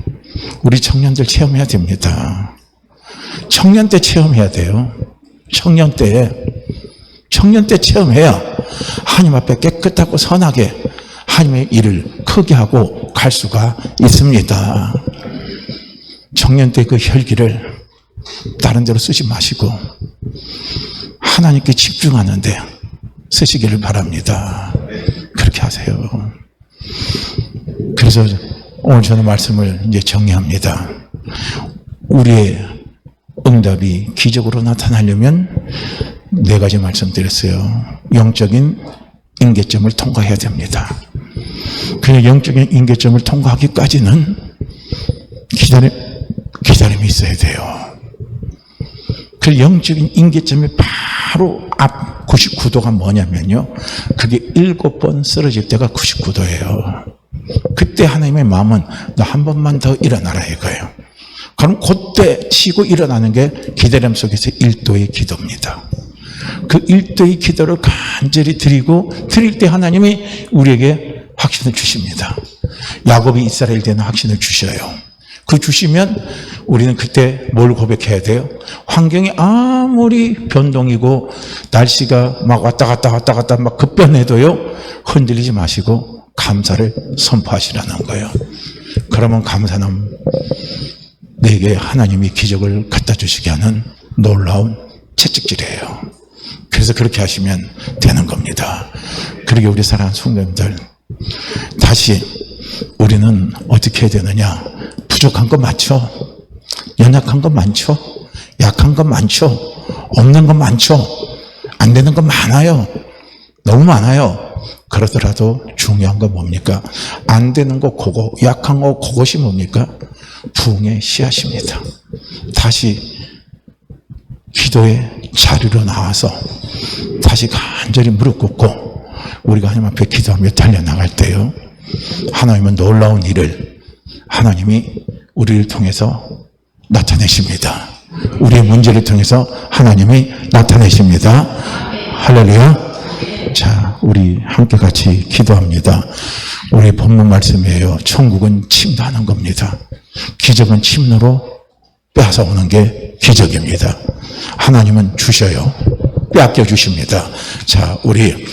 우리 청년들 체험해야 됩니다. 청년 때 체험해야 돼요. 청년 때 체험해야 하나님 앞에 깨끗하고 선하게 하나님의 일을 크게 하고 갈 수가 있습니다. 청년 때 그 혈기를 다른 데로 쓰지 마시고 하나님께 집중하는데 쓰시기를 바랍니다. 그렇게 하세요. 그래서 오늘 저는 말씀을 이제 정리합니다. 우리의 응답이 기적으로 나타나려면 4가지 말씀드렸어요. 영적인 임계점을 통과해야 됩니다. 그 영적인 임계점을 통과하기까지는 기다림이 있어야 돼요. 그 영적인 임계점이 바로 앞 99도가 뭐냐면요. 그게 7번 쓰러질 때가 99도예요. 그때 하나님의 마음은 너 한 번만 더 일어나라 이거예요. 그럼 그때 치고 일어나는 게 기다림 속에서 1도의 기도입니다. 그 1도의 기도를 간절히 드릴 때 하나님이 우리에게 확신을 주십니다. 야곱이 이스라엘 되는 확신을 주셔요. 그 주시면 우리는 그때 뭘 고백해야 돼요? 환경이 아무리 변동이고 날씨가 막 왔다 갔다 막 급변해도요, 흔들리지 마시고 감사를 선포하시라는 거예요. 그러면 감사는 내게 하나님이 기적을 갖다 주시게 하는 놀라운 채찍질이에요. 그래서 그렇게 하시면 되는 겁니다. 그러게 우리 사랑하는 성도님들, 다시 우리는 어떻게 해야 되느냐? 부족한 거 많죠? 연약한 거 많죠? 약한 거 많죠? 없는 거 많죠? 안 되는 거 많아요. 너무 많아요. 그러더라도 중요한 건 뭡니까? 안 되는 거 그거, 약한 거 그것이 뭡니까? 부흥의 씨앗입니다. 다시 기도의 자리로 나와서 다시 간절히 무릎 꿇고 우리가 하나님 앞에 기도하며 달려나갈 때요, 하나님은 놀라운 일을 하나님이 우리를 통해서 나타내십니다. 우리의 문제를 통해서 하나님이 나타내십니다. 할렐루야. 자, 우리 함께 같이 기도합니다. 우리 본문 말씀이에요. 천국은 침노하는 겁니다. 기적은 침노로 빼앗아 오는 게 기적입니다. 하나님은 주셔요. 빼앗겨 주십니다. 자, 우리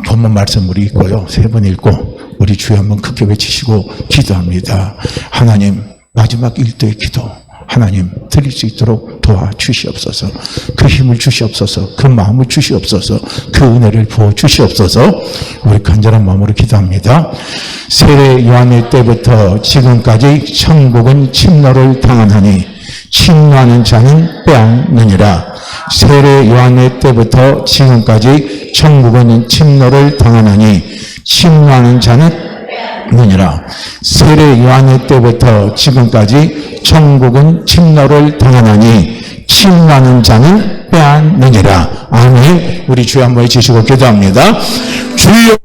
본문 말씀 우리 읽고요, 3번 읽고 우리 주여 한번 크게 외치시고 기도합니다. 하나님, 마지막 1도의 기도 하나님 드릴 수 있도록 도와주시옵소서. 그 힘을 주시옵소서. 그 마음을 주시옵소서. 그 은혜를 부어주시옵소서. 우리 간절한 마음으로 기도합니다. 세례 요한의 때부터 지금까지 천국은 침노를 당하나니 침노하는 자는 빼앗느니라. 세례 요한의 때부터 지금까지 천국은 침노를 당하나니 침노하는 자는 느니라. 세례 요한의 때부터 지금까지 천국은 침노를 당하나니 침노하는 자는 빼앗느니라. 아멘. 우리 주여 한번 외치시고 기도합니다. 주여